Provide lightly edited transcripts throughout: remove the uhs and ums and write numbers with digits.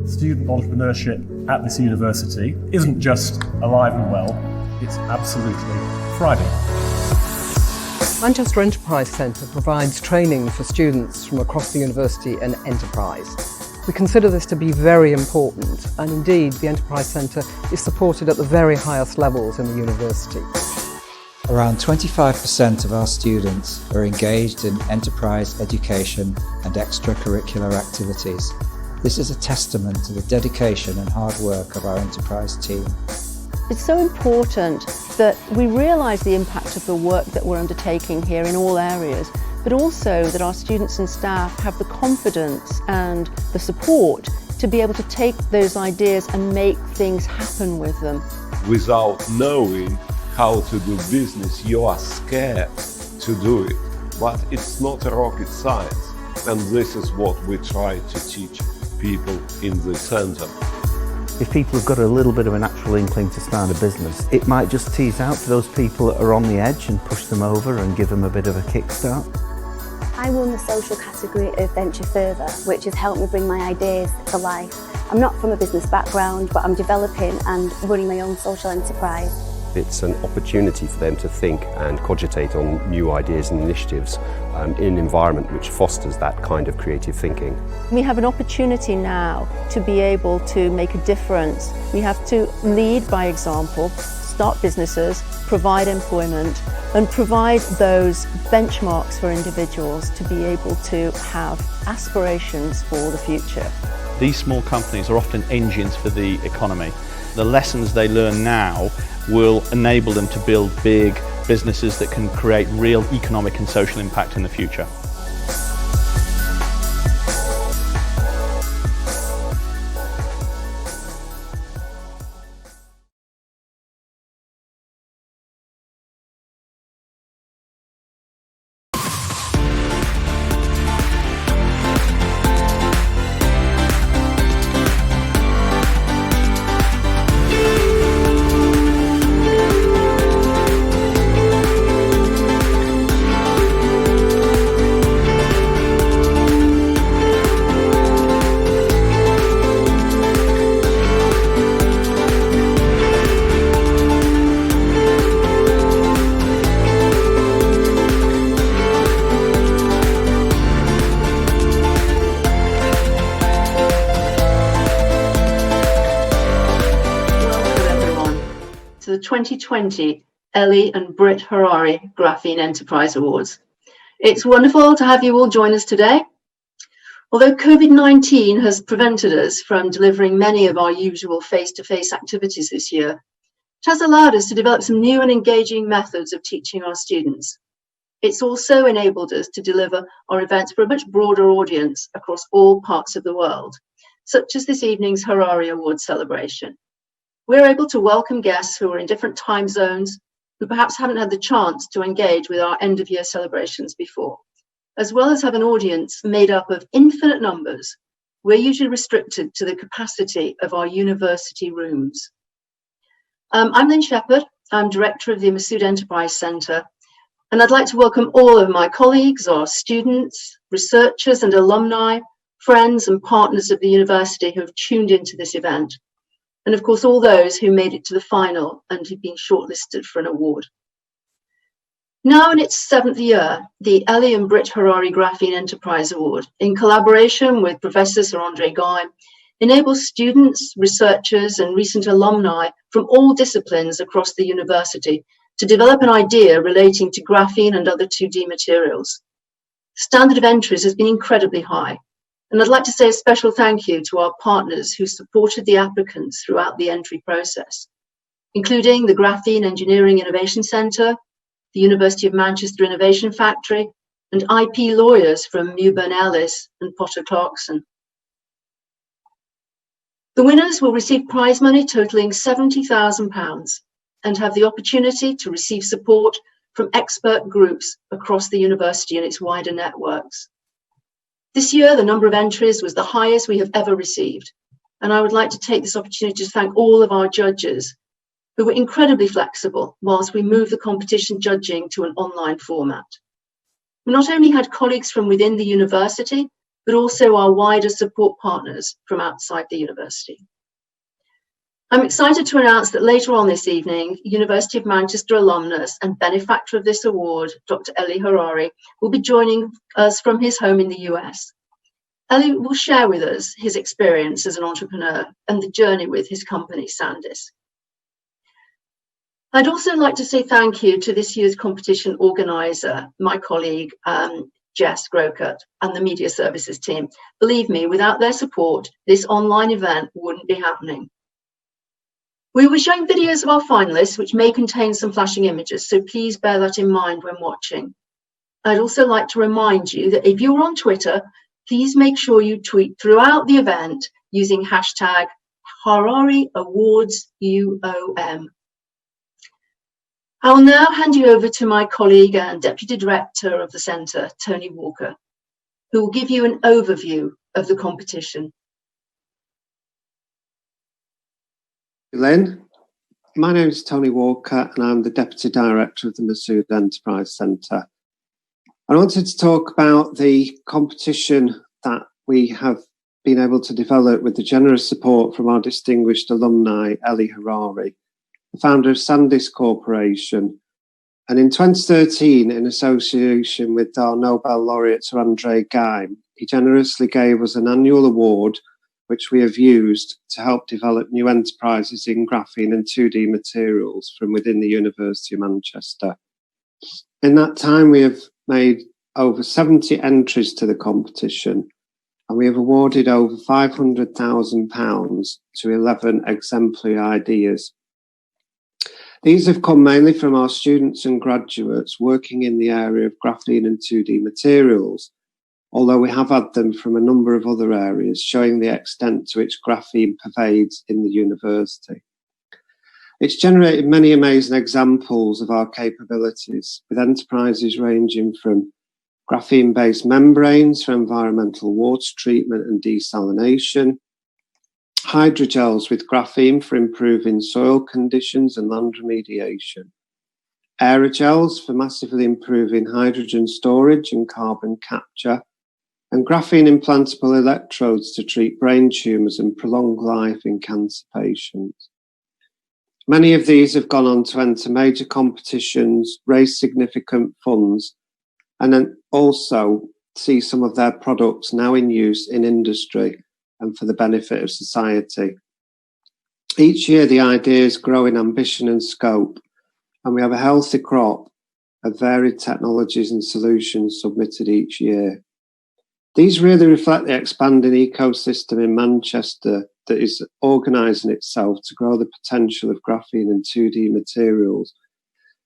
Student entrepreneurship at this university isn't just alive and well, it's absolutely thriving. Manchester Enterprise Centre provides training for students from across the university and enterprise. We consider this to be very important, and indeed the Enterprise Centre is supported at the very highest levels in the university. Around 25% of our students are engaged in enterprise education and extracurricular activities. This is a testament to the dedication and hard work of our enterprise team. It's so important that we realise the impact of the work that we're undertaking here in all areas, but also that our students and staff have the confidence and the support to be able to take those ideas and make things happen with them. Without knowing how to do business, you are scared to do it. But it's not a rocket science, and this is what we try to teach people in the centre. If people have got a little bit of a natural inkling to start a business, it might just tease out to those people that are on the edge and push them over and give them a bit of a kickstart. I won the social category of Venture Further, which has helped me bring my ideas to life. I'm not from a business background, but I'm developing and running my own social enterprise. It's an opportunity for them to think and cogitate on new ideas and initiatives in an environment which fosters that kind of creative thinking. We have an opportunity now to be able to make a difference. We have to lead by example, start businesses, provide employment, and provide those benchmarks for individuals to be able to have aspirations for the future. These small companies are often engines for the economy. The lessons they learn now will enable them to build big businesses that can create real economic and social impact in the future. To the 2020 Ellie and Britt Harari Graphene Enterprise Awards. It's wonderful to have you all join us today. Although COVID-19 has prevented us from delivering many of our usual face-to-face activities this year, it has allowed us to develop some new and engaging methods of teaching our students. It's also enabled us to deliver our events for a much broader audience across all parts of the world, such as this evening's Harari Awards celebration. We're able to welcome guests who are in different time zones, who perhaps haven't had the chance to engage with our end-of-year celebrations before, as well as have an audience made up of infinite numbers. We're usually restricted to the capacity of our university rooms. I'm Lynn Shepherd. I'm director of the Massoud Enterprise Centre, and I'd like to welcome all of my colleagues, our students, researchers and alumni, friends and partners of the university who have tuned into this event. And of course, all those who made it to the final and who've been shortlisted for an award. Now in its 7th year, the Ellie and Britt Harari Graphene Enterprise Award, in collaboration with Professor Sir Andre Geim, enables students, researchers and recent alumni from all disciplines across the university to develop an idea relating to graphene and other 2D materials. Standard of entries has been incredibly high. And I'd like to say a special thank you to our partners who supported the applicants throughout the entry process, including the Graphene Engineering Innovation Centre, the University of Manchester Innovation Factory, and IP lawyers from Mewburn Ellis and Potter Clarkson. The winners will receive prize money totalling £70,000 and have the opportunity to receive support from expert groups across the university and its wider networks. This year, the number of entries was the highest we have ever received, and I would like to take this opportunity to thank all of our judges who were incredibly flexible whilst we moved the competition judging to an online format. We not only had colleagues from within the university, but also our wider support partners from outside the university. I'm excited to announce that later on this evening, University of Manchester alumnus and benefactor of this award, Dr. Ellie Harari, will be joining us from his home in the US. Ellie will share with us his experience as an entrepreneur and the journey with his company, Sandis. I'd also like to say thank you to this year's competition organiser, my colleague, Jess Grokert, and the media services team. Believe me, without their support, this online event wouldn't be happening. We were showing videos of our finalists, which may contain some flashing images, so please bear that in mind when watching. I'd also like to remind you that if you're on Twitter, please make sure you tweet throughout the event using hashtag Harari Awards UOM. I'll now hand you over to my colleague and Deputy Director of the Centre, Tony Walker, who will give you an overview of the competition. Lynn, my name is Tony Walker and I'm the Deputy Director of the Masood Enterprise Centre. I wanted to talk about the competition that we have been able to develop with the generous support from our distinguished alumni, Ellie Harari, the founder of Sandis Corporation. And in 2013, in association with our Nobel laureate Sir Andre Geim, he generously gave us an annual award which we have used to help develop new enterprises in graphene and 2D materials from within the University of Manchester. In that time, we have made over 70 entries to the competition, and we have awarded over £500,000 to 11 exemplary ideas. These have come mainly from our students and graduates working in the area of graphene and 2D materials, although we have had them from a number of other areas, showing the extent to which graphene pervades in the university. It's generated many amazing examples of our capabilities, with enterprises ranging from graphene-based membranes for environmental water treatment and desalination, hydrogels with graphene for improving soil conditions and land remediation, aerogels for massively improving hydrogen storage and carbon capture, and graphene implantable electrodes to treat brain tumours and prolong life in cancer patients. Many of these have gone on to enter major competitions, raise significant funds, and then also see some of their products now in use in industry and for the benefit of society. Each year, the ideas grow in ambition and scope, and we have a healthy crop of varied technologies and solutions submitted each year. These really reflect the expanding ecosystem in Manchester that is organising itself to grow the potential of graphene and 2D materials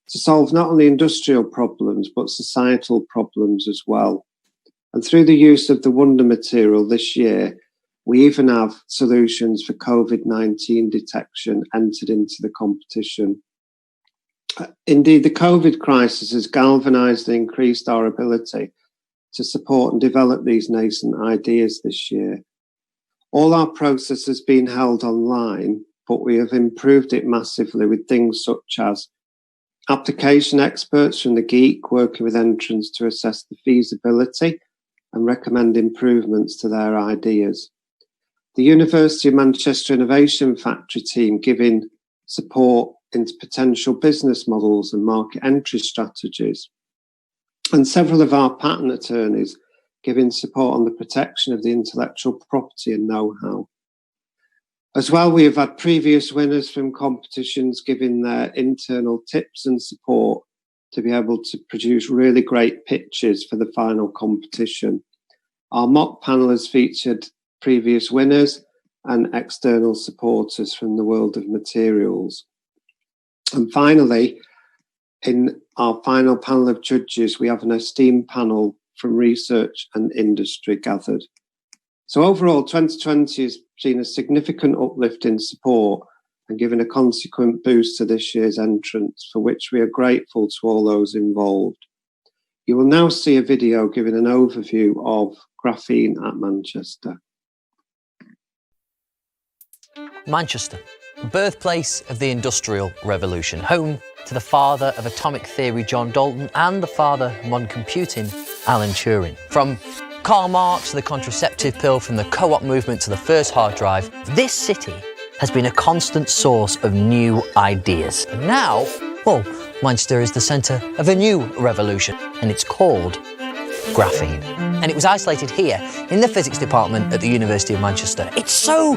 to solve not only industrial problems but societal problems as well. And through the use of the wonder material this year, we even have solutions for COVID-19 detection entered into the competition. Indeed, the COVID crisis has galvanised and increased our ability to support and develop these nascent ideas this year. All our process has been held online, but we have improved it massively with things such as application experts from the Geek working with entrants to assess the feasibility and recommend improvements to their ideas. The University of Manchester Innovation Factory team giving support into potential business models and market entry strategies. And several of our patent attorneys giving support on the protection of the intellectual property and know-how. As well, we have had previous winners from competitions giving their internal tips and support to be able to produce really great pitches for the final competition. Our mock panel has featured previous winners and external supporters from the world of materials. And finally, in our final panel of judges, we have an esteemed panel from research and industry gathered. So overall, 2020 has seen a significant uplift in support and given a consequent boost to this year's entrants, for which we are grateful to all those involved. You will now see a video giving an overview of graphene at Manchester. Manchester, birthplace of the Industrial Revolution, home to the father of atomic theory John Dalton and the father of modern computing Alan Turing. From Karl Marx to the contraceptive pill, from the co-op movement to the first hard drive, this city has been a constant source of new ideas. And now, well, Manchester is the centre of a new revolution, and it's called graphene. And it was isolated here in the physics department at the University of Manchester. It's so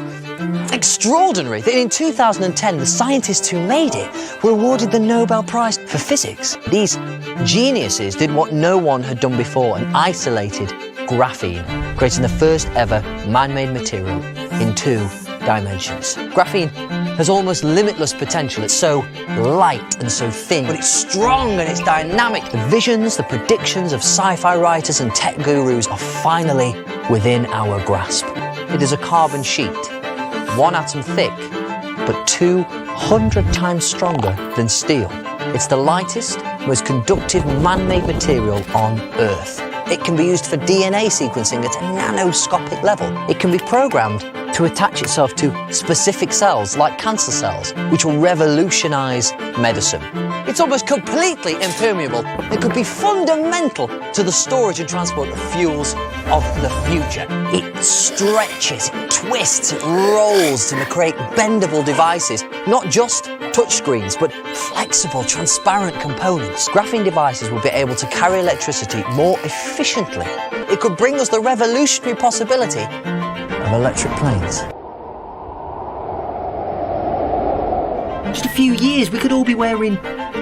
extraordinary that in 2010, the scientists who made it were awarded the Nobel Prize for Physics. These geniuses did what no one had done before and isolated graphene, creating the first ever man-made material in 2 dimensions. Graphene has almost limitless potential. It's so light and so thin, but it's strong and it's dynamic. The visions, the predictions of sci-fi writers and tech gurus are finally within our grasp. It is a carbon sheet, 1 atom thick, but 200 times stronger than steel. It's the lightest, most conductive man-made material on Earth. It can be used for DNA sequencing at a nanoscopic level. It can be programmed to attach itself to specific cells, like cancer cells, which will revolutionise medicine. It's almost completely impermeable and could be fundamental to the storage and transport of fuels of the future. It stretches, it twists, it rolls to create bendable devices, not just touchscreens, but flexible, transparent components. Graphene devices will be able to carry electricity more efficiently. It could bring us the revolutionary possibility of electric planes. Just a few years, we could all be wearing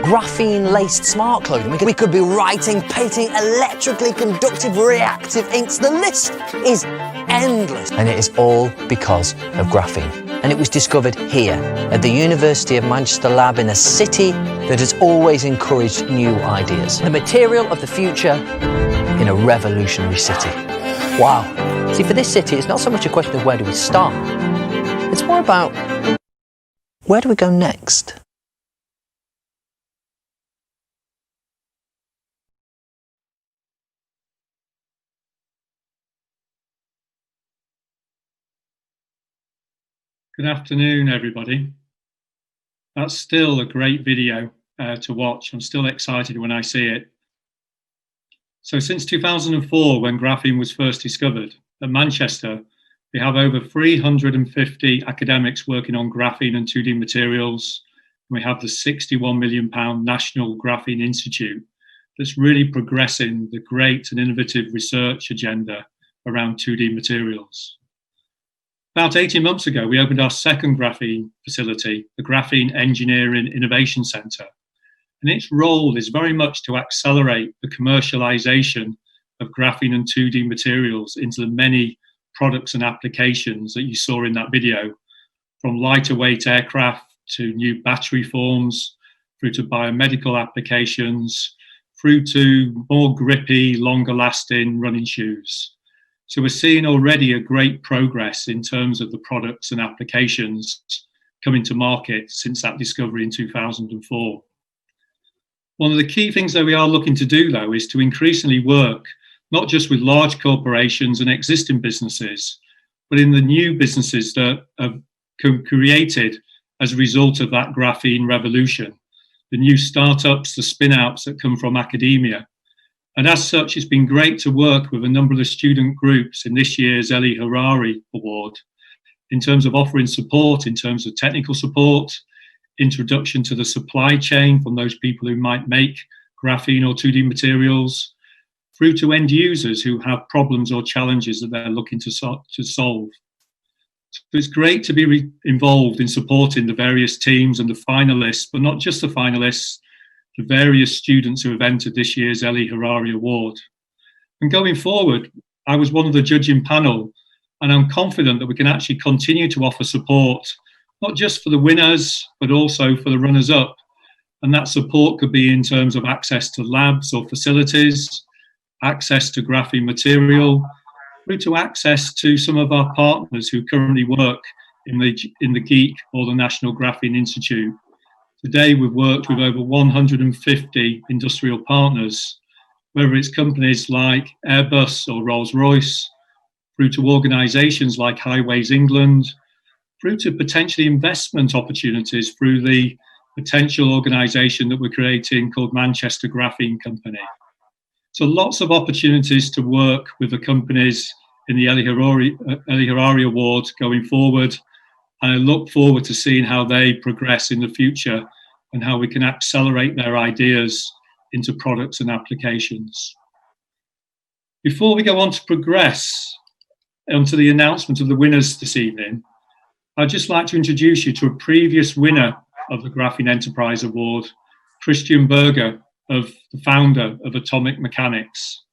graphene-laced smart clothing. We could be writing, painting electrically conductive reactive inks. The list is endless. And it is all because of graphene. And it was discovered here at the University of Manchester lab in a city that has always encouraged new ideas. The material of the future in a revolutionary city. Wow. See, for this city, it's not so much a question of where do we start. It's more about where do we go next? Good afternoon, everybody. That's still a great video to watch. I'm still excited when I see it. So since 2004, when graphene was first discovered, at Manchester, we have over 350 academics working on graphene and 2D materials. We have the £61 million National Graphene Institute that's really progressing the great and innovative research agenda around 2D materials. About 18 months ago, we opened our second graphene facility, the Graphene Engineering Innovation Centre. And its role is very much to accelerate the commercialisation of graphene and 2D materials into the many products and applications that you saw in that video, from lighter weight aircraft to new battery forms, through to biomedical applications, through to more grippy, longer lasting running shoes. So we're seeing already a great progress in terms of the products and applications coming to market since that discovery in 2004. One of the key things that we are looking to do, though, is to increasingly work not just with large corporations and existing businesses, but in the new businesses that have created as a result of that graphene revolution, the new startups, the spin-outs that come from academia. And as such, it's been great to work with a number of the student groups in this year's Ellie Harari Award in terms of offering support, in terms of technical support, introduction to the supply chain from those people who might make graphene or 2D materials, through to end users who have problems or challenges that they're looking to solve. So it's great to be involved in supporting the various teams and the finalists, but not just the finalists, the various students who have entered this year's Ellie Harari Award. And going forward, I was one of the judging panel, and I'm confident that we can actually continue to offer support, not just for the winners, but also for the runners-up. And that support could be in terms of access to labs or facilities, access to graphene material, through to access to some of our partners who currently work in the GEEK or the National Graphene Institute. Today, we've worked with over 150 industrial partners, whether it's companies like Airbus or Rolls-Royce, through to organisations like Highways England, through to potentially investment opportunities through the potential organisation that we're creating called Manchester Graphene Company. So lots of opportunities to work with the companies in the Ellie Harari Award going forward. And I look forward to seeing how they progress in the future and how we can accelerate their ideas into products and applications. Before we go on to progress onto the announcement of the winners this evening, I'd just like to introduce you to a previous winner of the Graphene Enterprise Award, Kristian, the founder of Atomic Mechanics.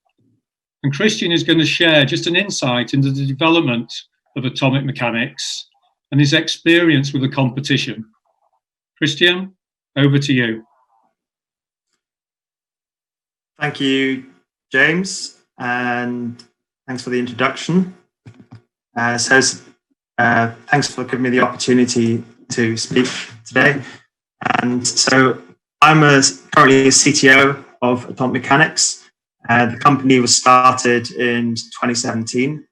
And Kristian is going to share just an insight into the development of atomic mechanics and his experience with the competition. Kristian, over to you. Thank you, James, and thanks for the introduction. Thanks for giving me the opportunity to speak today. And so I'm currently a CTO of Atomic Mechanics. The company was started in 2017,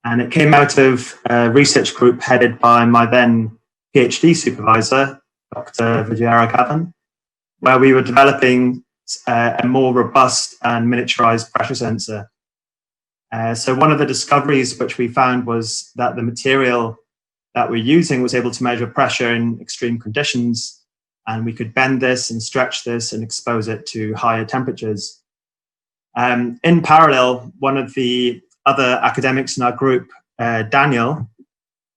and it came out of a research group headed by my then PhD supervisor, Dr. Gavan, where we were developing a more robust and miniaturized pressure sensor. So one of the discoveries which we found was that the material that we're using was able to measure pressure in extreme conditions, and we could bend this and stretch this and expose it to higher temperatures. In parallel, one of the other academics in our group, Daniel,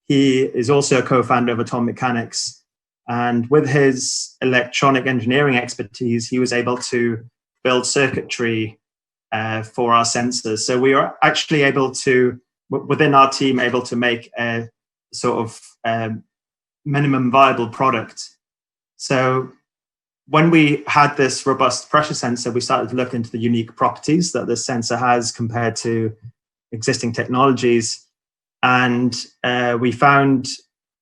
he is also a co-founder of Atomic Mechanics, and with his electronic engineering expertise, he was able to build circuitry for our sensors. So we were actually able to, within our team, able to make a sort of minimum viable product. So when we had this robust pressure sensor, we started to look into the unique properties that this sensor has compared to existing technologies. And we found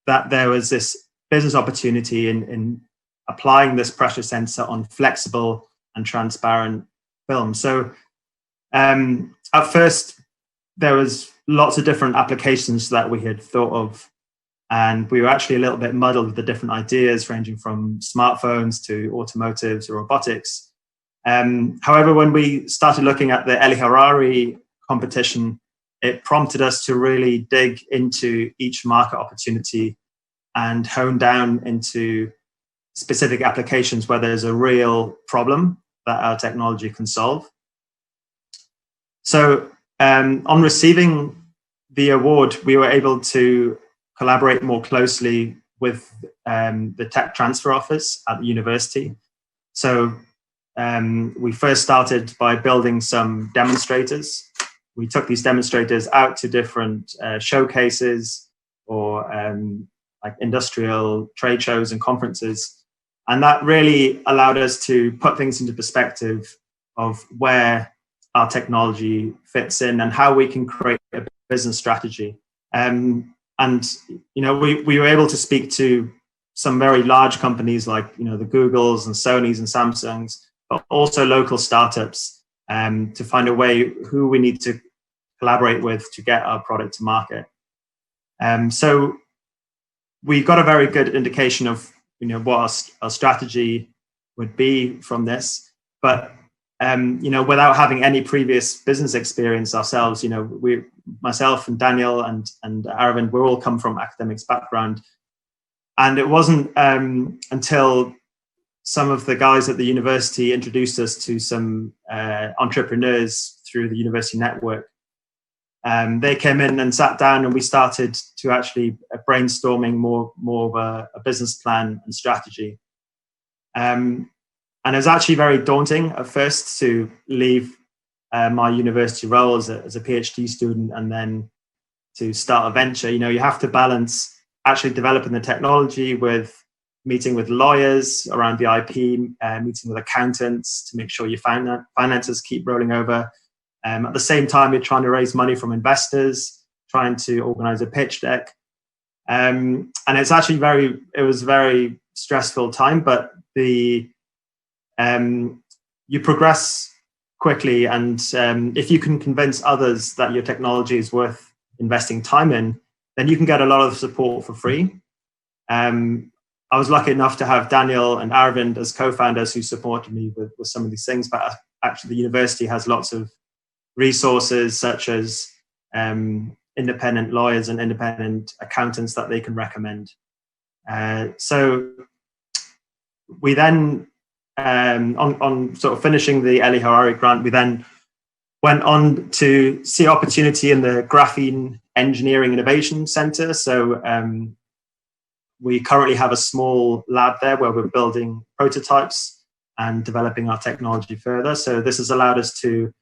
that there was this business opportunity in applying this pressure sensor on flexible and transparent film. So at first, there was lots of different applications that we had thought of, and we were actually a little bit muddled with the different ideas, ranging from smartphones to automotives or robotics. However, when we started looking at the Ellie Harari competition, it prompted us to really dig into each market opportunity and hone down into specific applications where there's a real problem that our technology can solve. So on receiving the award, we were able to collaborate more closely with the Tech Transfer Office at the university. So we first started by building some demonstrators. We took these demonstrators out to different showcases or like industrial trade shows and conferences. And that really allowed us to put things into perspective of where our technology fits in and how we can create a business strategy. And you know, we were able to speak to some very large companies like, you know, the Googles and Sonys and Samsungs, but also local startups to find a way who we need to collaborate with to get our product to market. So we got a very good indication of, you know, what our strategy would be from this, but you know, without having any previous business experience ourselves, you know, myself and Daniel and Aravind, we all come from academics background. And it wasn't until some of the guys at the university introduced us to some entrepreneurs through the university network. They came in and sat down, and we started to actually brainstorming more of a business plan and strategy. And it was actually very daunting at first to leave my university role as a PhD student and then to start a venture. You know, you have to balance actually developing the technology with meeting with lawyers around the IP, meeting with accountants to make sure your finances keep rolling over. At the same time, you're trying to raise money from investors, trying to organize a pitch deck. And it's actually it was a very stressful time, but you progress quickly, and if you can convince others that your technology is worth investing time in, then you can get a lot of support for free. I was lucky enough to have Daniel and Aravind as co-founders who supported me with some of these things, but actually the university has lots of resources such as independent lawyers and independent accountants that they can recommend. So we then, on sort of finishing the Ellie Harari grant, we then went on to see opportunity in the Graphene Engineering Innovation Center. So we currently have a small lab there where we're building prototypes and developing our technology further. So this has allowed us to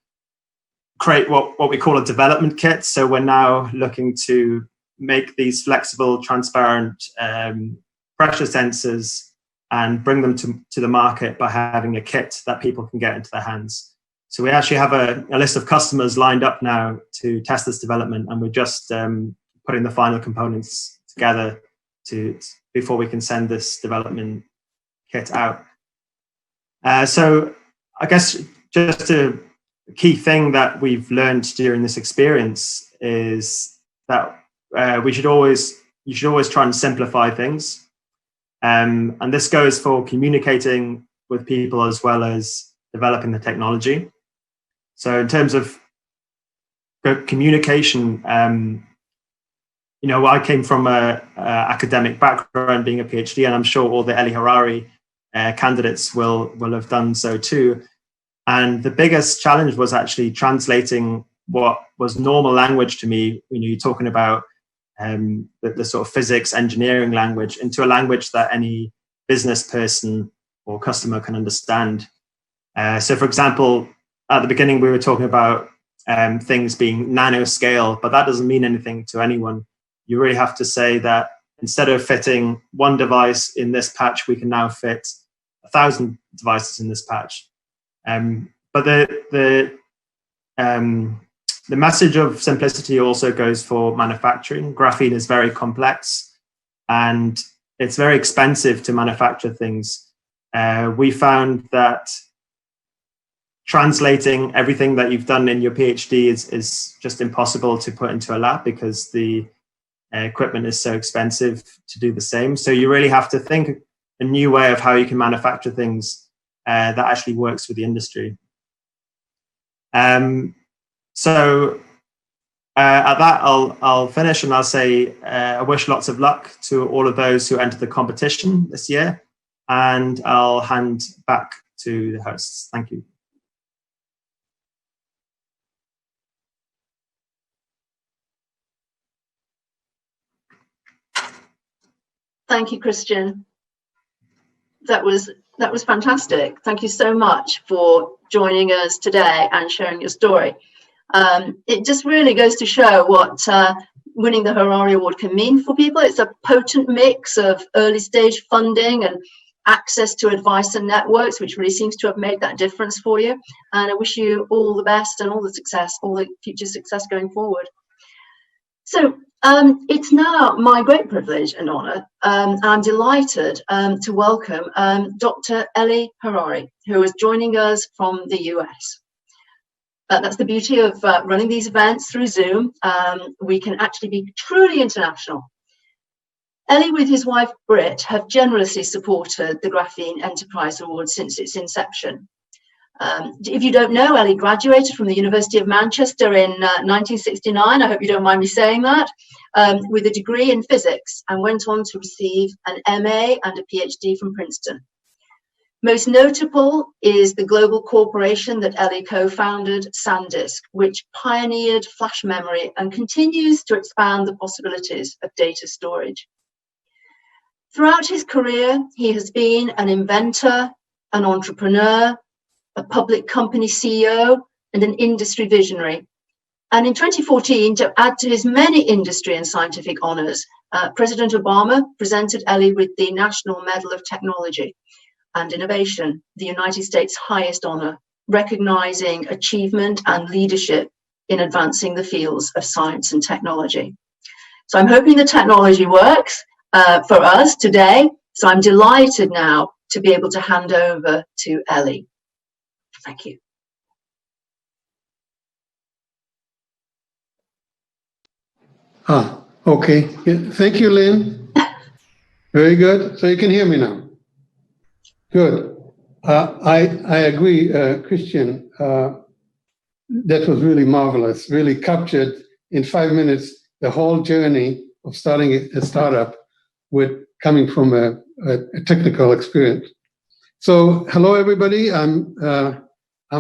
create what we call a development kit. So we're now looking to make these flexible, transparent pressure sensors and bring them to the market by having a kit that people can get into their hands. So we actually have a list of customers lined up now to test this development, and we're just putting the final components together before we can send this development kit out. So I guess just a key thing that we've learned during this experience is that you should always try and simplify things. And this goes for communicating with people as well as developing the technology. So in terms of communication, I came from a academic background, being a PhD, and I'm sure all the Ellie Harari candidates will have done so too. And the biggest challenge was actually translating what was normal language to me. You're talking about the sort of physics, engineering language into a language that any business person or customer can understand. So for example, at the beginning, we were talking about things being nanoscale, but that doesn't mean anything to anyone. You really have to say that instead of fitting one device in this patch, we can now fit 1,000 devices in this patch. But the message of simplicity also goes for manufacturing. Graphene is very complex and it's very expensive to manufacture things. We found that translating everything that you've done in your PhD is just impossible to put into a lab because the equipment is so expensive to do the same. So you really have to think a new way of how you can manufacture things that actually works with the industry. So at that, I'll finish and I'll say I wish lots of luck to all of those who entered the competition this year, and I'll hand back to the hosts. Thank you. Thank you, Kristian. That was fantastic. Thank you so much for joining us today and sharing your story. It just really goes to show what winning the Harari Award can mean for people. It's a potent mix of early stage funding and access to advice and networks, which really seems to have made that difference for you. And I wish you all the best and all the success, all the future success going forward. So it's now my great privilege and honour. I'm delighted to welcome Dr. Ellie Harari, who is joining us from the US. That's the beauty of running these events through Zoom. We can actually be truly international. Ellie, with his wife Britt, have generously supported the Graphene Enterprise Award since its inception. If you don't know, Ellie graduated from the University of Manchester in 1969, I hope you don't mind me saying that, with a degree in physics, and went on to receive an MA and a PhD from Princeton. Most notable is the global corporation that Ellie co-founded, SanDisk, which pioneered flash memory and continues to expand the possibilities of data storage. Throughout his career, he has been an inventor, an entrepreneur, a public company CEO, and an industry visionary. And in 2014, to add to his many industry and scientific honors, President Obama presented Ellie with the National Medal of Technology and Innovation, the United States' highest honor, recognizing achievement and leadership in advancing the fields of science and technology. So I'm hoping the technology works for us today. So I'm delighted now to be able to hand over to Ellie. Thank you. Okay. Thank you, Lynn. Very good. So you can hear me now. Good. I agree, Kristian. That was really marvelous, really captured in 5 minutes the whole journey of starting a startup with coming from a technical experience. So hello, everybody. I'm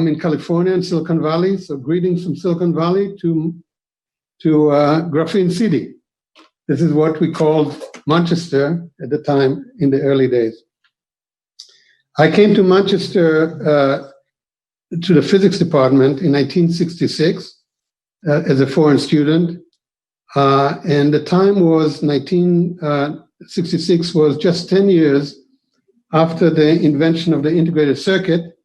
in California, in Silicon Valley. So greetings from Silicon Valley to Graphene City. This is what we called Manchester at the time in the early days. I came to Manchester to the physics department in 1966 as a foreign student. And the time was 1966 was just 10 years after the invention of the integrated circuit.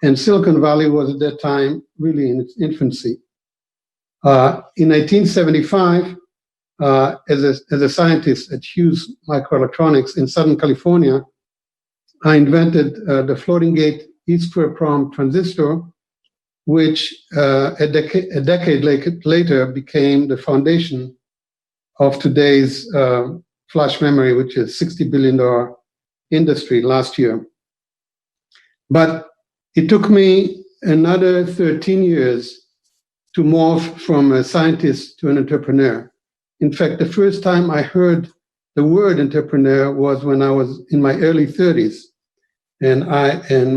And Silicon Valley was at that time really in its infancy. In 1975, as a scientist at Hughes Microelectronics in Southern California, I invented the floating gate E-square-prong transistor, which a decade later became the foundation of today's flash memory, which is $60 billion industry last year. But it took me another 13 years to morph from a scientist to an entrepreneur. In fact, the first time I heard the word entrepreneur was when I was in my early 30s. And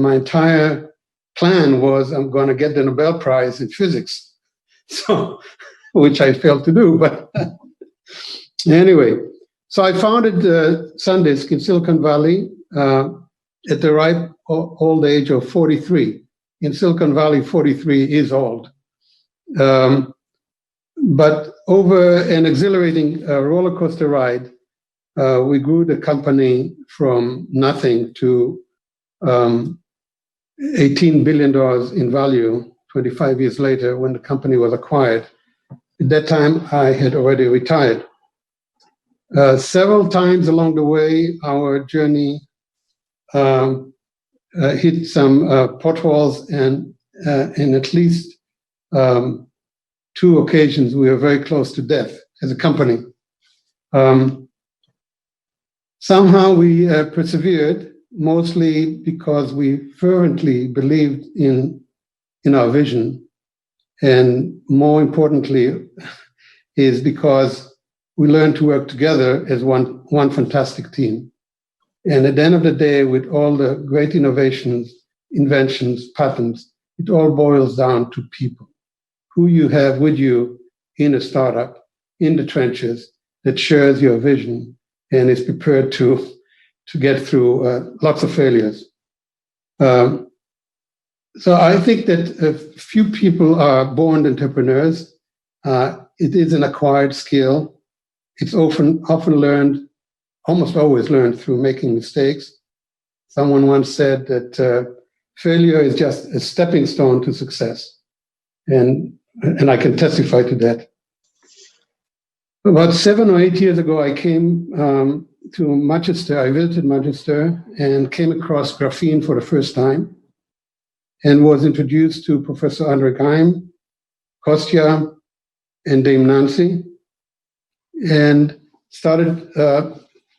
my entire plan was I'm going to get the Nobel Prize in physics, so which I failed to do. But anyway, so I founded SanDisk in Silicon Valley at the ripe old age of 43. In Silicon Valley, 43 is old. But over an exhilarating roller coaster ride, we grew the company from nothing to $18 billion in value 25 years later when the company was acquired. At that time, I had already retired. Several times along the way, our journey hit some potholes, and in at least 2 occasions, we were very close to death as a company. Somehow we persevered, mostly because we fervently believed in our vision, and more importantly is because we learned to work together as one fantastic team. And at the end of the day, with all the great innovations, inventions, patents, it all boils down to people. Who you have with you in a startup, in the trenches, that shares your vision and is prepared to get through lots of failures. So I think that few people are born entrepreneurs. It is an acquired skill. It's often learned, almost always learned through making mistakes. Someone once said that failure is just a stepping stone to success. And I can testify to that. About 7 or 8 years ago, I came to Manchester. I visited Manchester and came across graphene for the first time and was introduced to Professor Andre Geim, Kostya, and Dame Nancy, and started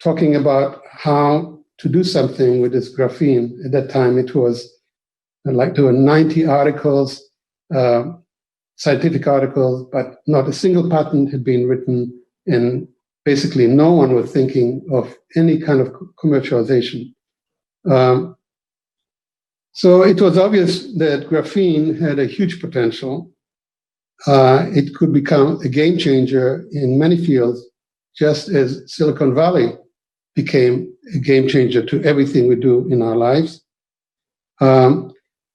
talking about how to do something with this graphene. At that time, it was like there were 90 articles, scientific articles, but not a single patent had been written, and basically no one was thinking of any kind of commercialization. So it was obvious that graphene had a huge potential. It could become a game changer in many fields, just as Silicon Valley became a game changer to everything we do in our lives.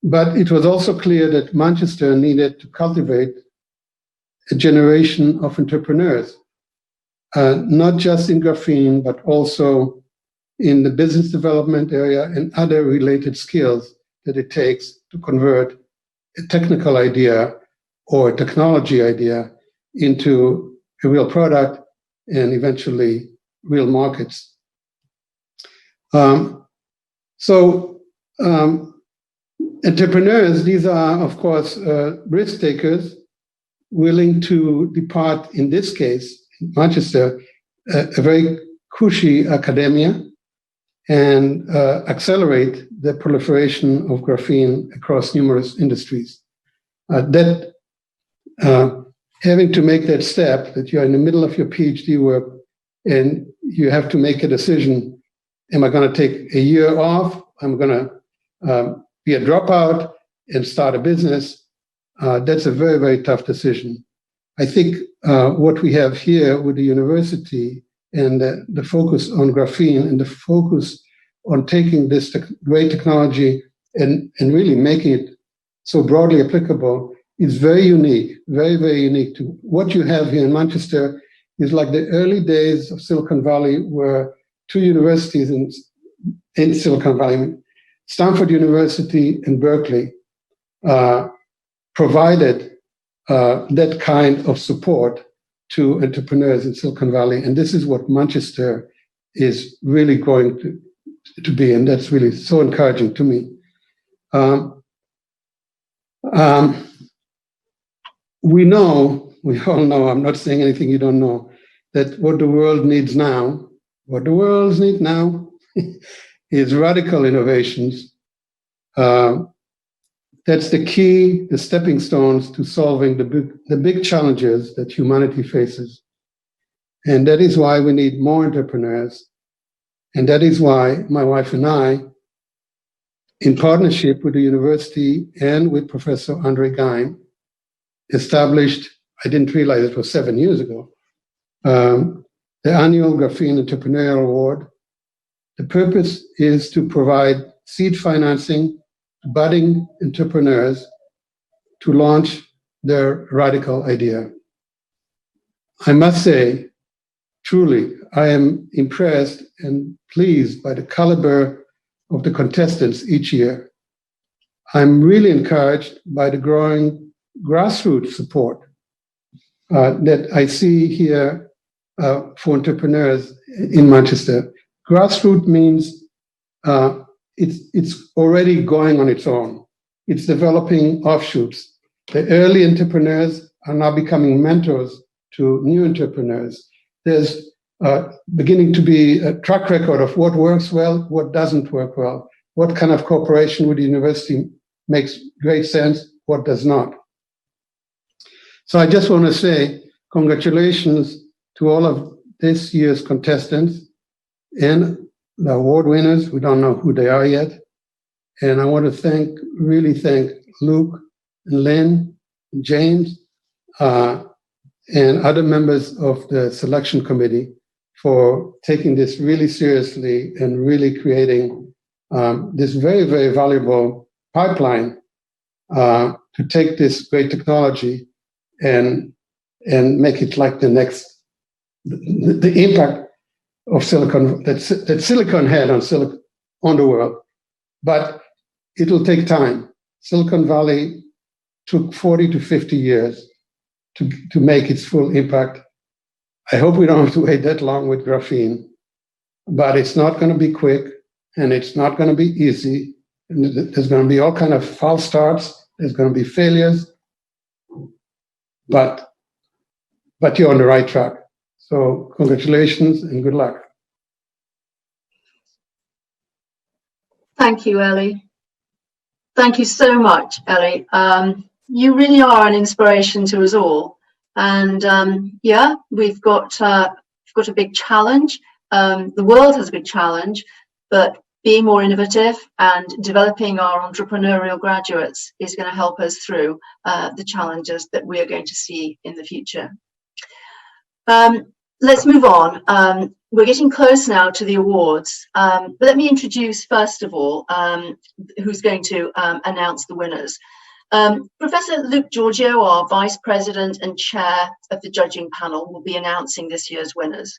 But it was also clear that Manchester needed to cultivate a generation of entrepreneurs, not just in graphene, but also in the business development area and other related skills that it takes to convert a technical idea or a technology idea into a real product and eventually real markets. Entrepreneurs, these are, of course, risk takers willing to depart, in this case, in Manchester, a very cushy academia and accelerate the proliferation of graphene across numerous industries. Having to make that step, that you're in the middle of your PhD work and you have to make a decision, am I going to take a year off? I'm going to be a dropout and start a business? That's a very, very tough decision. I think what we have here with the university and the focus on graphene and the focus on taking this great technology and really making it so broadly applicable is very unique, very, very unique. To what you have here in Manchester is like the early days of Silicon Valley, where two universities in Silicon Valley, Stanford University and Berkeley, provided that kind of support to entrepreneurs in Silicon Valley. And this is what Manchester is really going to be. And that's really so encouraging to me. We all know, I'm not saying anything you don't know, that what the world needs now is radical innovations. That's the key, the stepping stones to solving the big challenges that humanity faces. And that is why we need more entrepreneurs. And that is why my wife and I, in partnership with the university and with Professor Andre Geim, established, I didn't realize it was 7 years ago, the annual Graphene Entrepreneurial Award. The purpose is to provide seed financing to budding entrepreneurs to launch their radical idea. I must say, truly, I am impressed and pleased by the caliber of the contestants each year. I'm really encouraged by the growing grassroots support that I see here for entrepreneurs in Manchester. Grassroots means it's already going on its own. It's developing offshoots. The early entrepreneurs are now becoming mentors to new entrepreneurs. There's beginning to be a track record of what works well, what doesn't work well, what kind of cooperation with the university makes great sense, what does not. So I just want to say congratulations to all of this year's contestants and the award winners. We don't know who they are yet. And I want to really thank Luke and Lynn and James and other members of the selection committee for taking this really seriously and really creating this very, very valuable pipeline to take this great technology and make it like the next, the impact of silicon that silicon had on the world. But it'll take time. Silicon Valley took 40 to 50 years to make its full impact. I hope we don't have to wait that long with graphene, but it's not going to be quick and it's not going to be easy. And there's going to be all kind of false starts. There's going to be failures. But you're on the right track. So congratulations and good luck. Thank you, Ellie. Thank you so much, Ellie. You really are an inspiration to us all. And yeah, we've got a big challenge. The world has a big challenge, but being more innovative and developing our entrepreneurial graduates is going to help us through the challenges that we are going to see in the future. Let's move on. We're getting close now to the awards. But let me introduce, first of all, who's going to announce the winners. Professor Luke Giorgio, our Vice President and Chair of the judging panel, will be announcing this year's winners.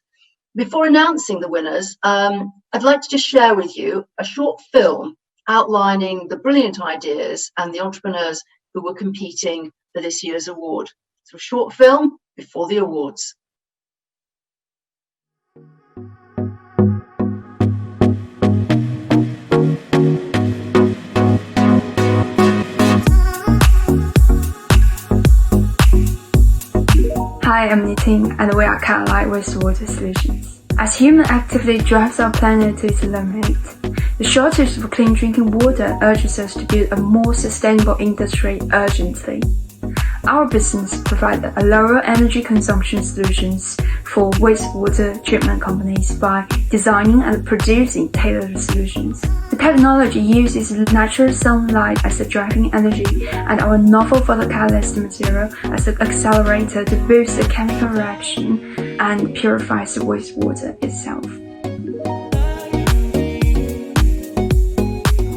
Before announcing the winners, I'd like to just share with you a short film outlining the brilliant ideas and the entrepreneurs who were competing for this year's award. So a short film before the awards. Hi, I'm Nitin and we are Carolite Wastewater Solutions. As human activity drives our planet to its limit, the shortage of clean drinking water urges us to build a more sustainable industry urgently. Our business provides a lower energy consumption solutions for wastewater treatment companies by designing and producing tailored solutions. The technology uses natural sunlight as the driving energy and our novel photocatalyst material as an accelerator to boost the chemical reaction and purifies the wastewater itself.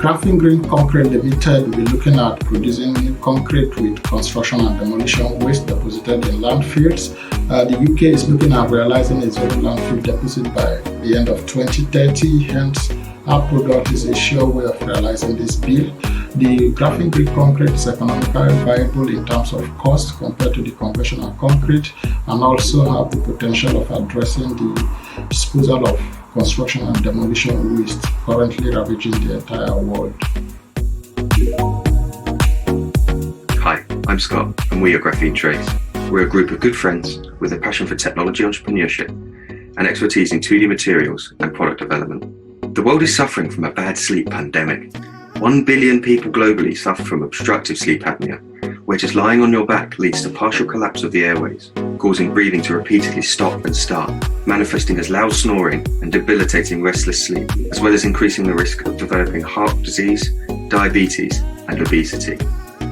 Graphene Green Concrete Limited will be looking at producing new concrete with construction and demolition waste deposited in landfills. The UK is looking at realizing its own landfill deposit by the end of 2030, hence our product is a sure way of realizing this bill. The graphene green concrete is economically viable in terms of cost compared to the conventional concrete, and also have the potential of addressing the disposal of construction and demolition waste currently ravaging the entire world. Hi, I'm Scott, and we are Graphene Trace. We're a group of good friends with a passion for technology entrepreneurship and expertise in 2D materials and product development. The world is suffering from a bad sleep pandemic. 1 billion people globally suffer from obstructive sleep apnea, where just lying on your back leads to partial collapse of the airways, causing breathing to repeatedly stop and start, manifesting as loud snoring and debilitating restless sleep, as well as increasing the risk of developing heart disease, diabetes, and obesity.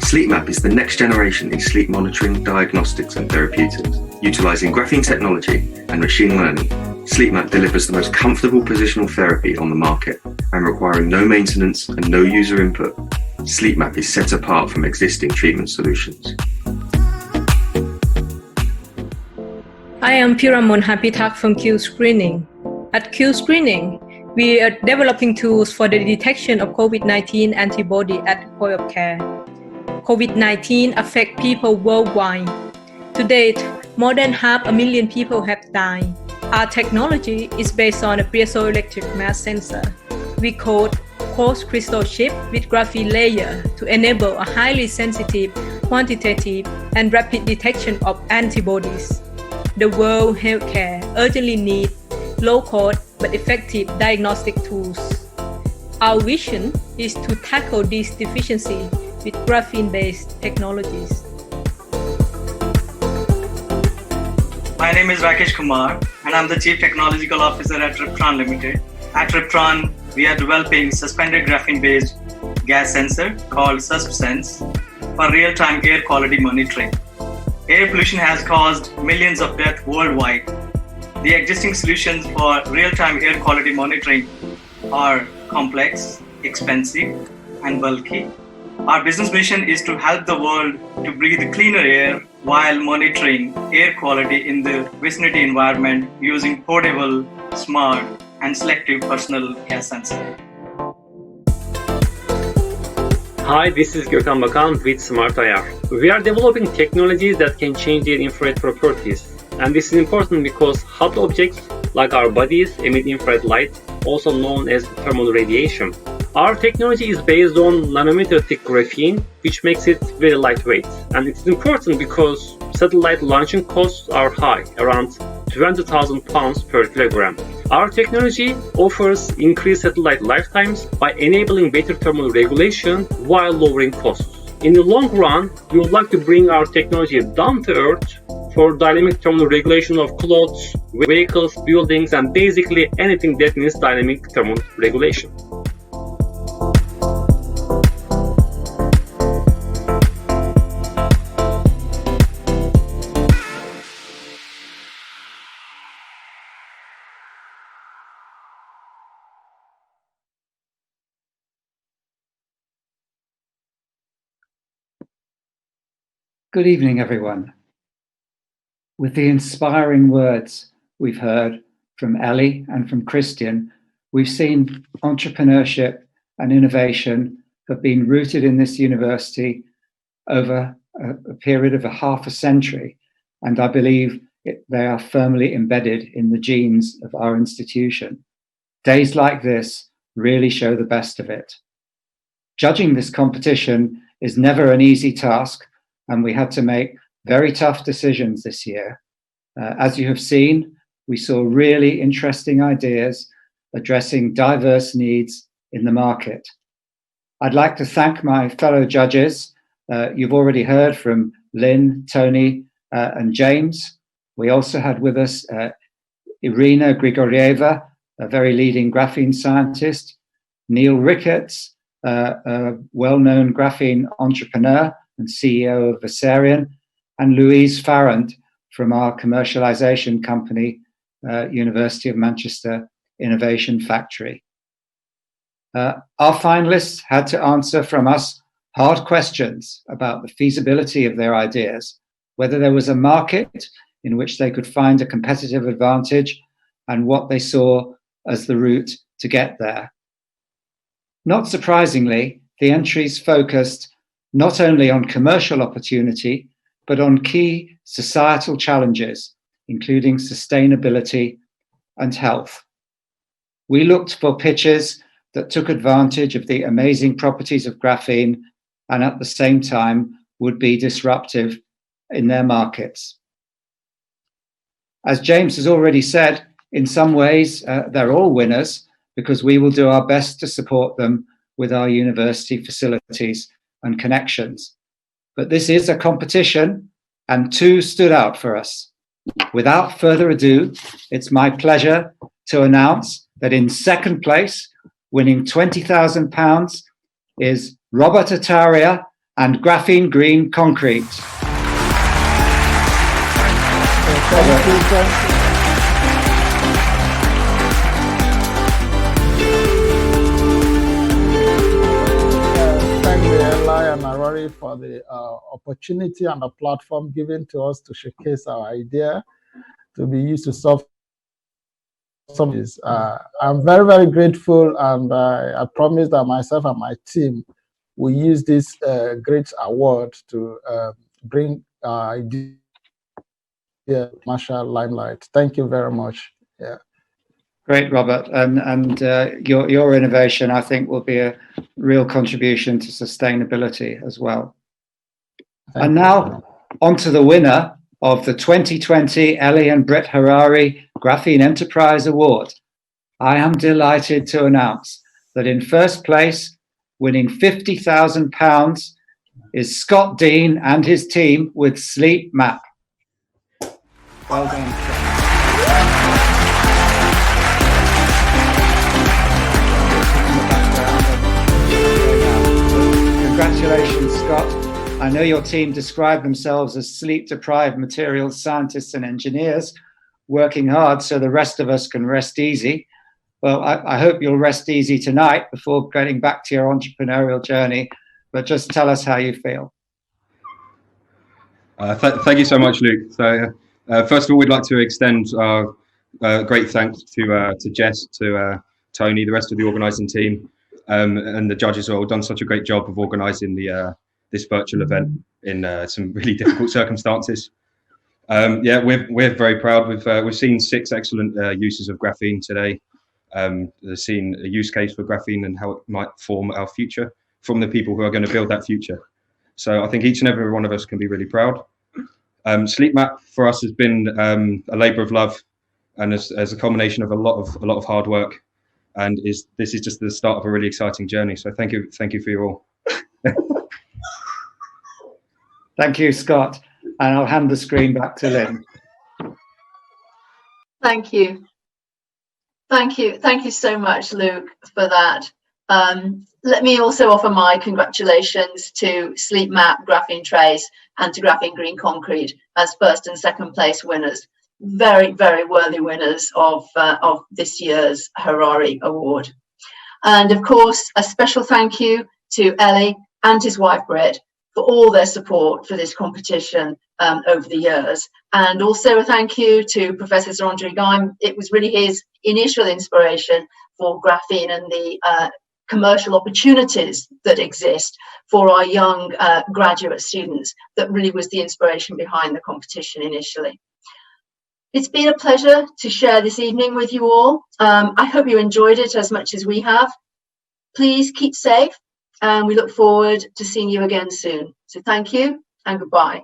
SleepMap is the next generation in sleep monitoring, diagnostics, and therapeutics. Utilizing graphene technology and machine learning, SleepMap delivers the most comfortable positional therapy on the market, and requiring no maintenance and no user input, SleepMap is set apart from existing treatment solutions. I am Piramon Hapitak from Q Screening. At Q Screening, we are developing tools for the detection of COVID-19 antibody at the point of care. COVID-19 affects people worldwide. To date, more than 500,000 people have died. Our technology is based on a piezoelectric mass sensor. We coat quartz crystal chip with graphene layer to enable a highly sensitive, quantitative, and rapid detection of antibodies. The world healthcare urgently needs low-cost but effective diagnostic tools. Our vision is to tackle this deficiency with graphene-based technologies. My name is Rakesh Kumar, and I'm the Chief Technological Officer at Riptron Limited. At Riptron, we are developing suspended graphene-based gas sensor called SuspSense for real-time air quality monitoring. Air pollution has caused millions of deaths worldwide. The existing solutions for real-time air quality monitoring are complex, expensive, and bulky. Our business mission is to help the world to breathe cleaner air while monitoring air quality in the vicinity environment using portable, smart, and selective personal gas sensor. Hi, this is Gökhan Bakan with Smart IR. We are developing technologies that can change their infrared properties. And this is important because hot objects, like our bodies, emit infrared light, also known as thermal radiation. Our technology is based on nanometer thick graphene, which makes it very lightweight. And it's important because satellite launching costs are high, around 20,000 pounds per kilogram. Our technology offers increased satellite lifetimes by enabling better thermal regulation while lowering costs. In the long run, we would like to bring our technology down to earth for dynamic thermal regulation of clothes, vehicles, buildings, and basically anything that needs dynamic thermal regulation. Good evening, everyone. With the inspiring words we've heard from Ellie and from Kristian, we've seen entrepreneurship and innovation have been rooted in this university over a period of half a century, and I believe they are firmly embedded in the genes of our institution. Days like this really show the best of it. Judging this competition is never an easy task, and we had to make very tough decisions this year. As you have seen, we saw really interesting ideas addressing diverse needs in the market. I'd like to thank my fellow judges. You've already heard from Lynn, Tony, and James. We also had with us Irina Grigorieva, a very leading graphene scientist, Neil Ricketts, a well-known graphene entrepreneur and CEO of Vasarian, and Louise Farrand from our commercialisation company, University of Manchester Innovation Factory. Our finalists had to answer from us hard questions about the feasibility of their ideas, whether there was a market in which they could find a competitive advantage, and what they saw as the route to get there. Not surprisingly, the entries focused not only on commercial opportunity, but on key societal challenges, including sustainability and health. We looked for pitches that took advantage of the amazing properties of graphene and at the same time would be disruptive in their markets. As James has already said, in some ways they're all winners, because we will do our best to support them with our university facilities and connections. But this is a competition, and two stood out for us. Without further ado, it's my pleasure to announce that in second place, winning £20,000, is Robert Ataria and Graphene Green Concrete. Thank you, Ellie and Harari, for the opportunity and the platform given to us to showcase our idea to be used to solve some of this. I'm very, very grateful, and I promise that myself and my team will use this great award to bring our idea to commercial limelight. Thank you very much. Yeah. Great, Robert, and your innovation, I think, will be a real contribution to sustainability as well. And now, on to the winner of the 2020 Ellie and Britt Harari Graphene Enterprise Award. I am delighted to announce that in first place, winning £50,000, is Scott Dean and his team with Sleep Map. Well done, Scott. Congratulations, Scott. I know your team describe themselves as sleep-deprived materials scientists and engineers, working hard so the rest of us can rest easy. Well, I hope you'll rest easy tonight before getting back to your entrepreneurial journey, but just tell us how you feel. Thank you so much, Luke. So, first of all, we'd like to extend our great thanks to Jess, to Tony, the rest of the organising team, and the judges who have done such a great job of organising this virtual event in some really difficult circumstances. Yeah, we're very proud. We've seen 6 excellent uses of graphene today. We've seen a use case for graphene and how it might form our future from the people who are going to build that future. So I think each and every one of us can be really proud. Sleep Map for us has been a labour of love, and as a culmination of a lot of hard work. And this is just the start of a really exciting journey. So thank you for you all. Thank you, Scott. And I'll hand the screen back to Lynn. Thank you. Thank you so much, Luke, for that. Let me also offer my congratulations to Sleep Map, Graphene Trace, and to Graphene Green Concrete as first and second place winners. Very, very worthy winners of this year's Harari Award. And of course, a special thank you to Ellie and his wife Britt for all their support for this competition over the years. And also a thank you to Professor Sir Andre Geim. It was really his initial inspiration for graphene and the commercial opportunities that exist for our young graduate students that really was the inspiration behind the competition initially. It's been a pleasure to share this evening with you all. I hope you enjoyed it as much as we have. Please keep safe, and we look forward to seeing you again soon. So thank you and goodbye.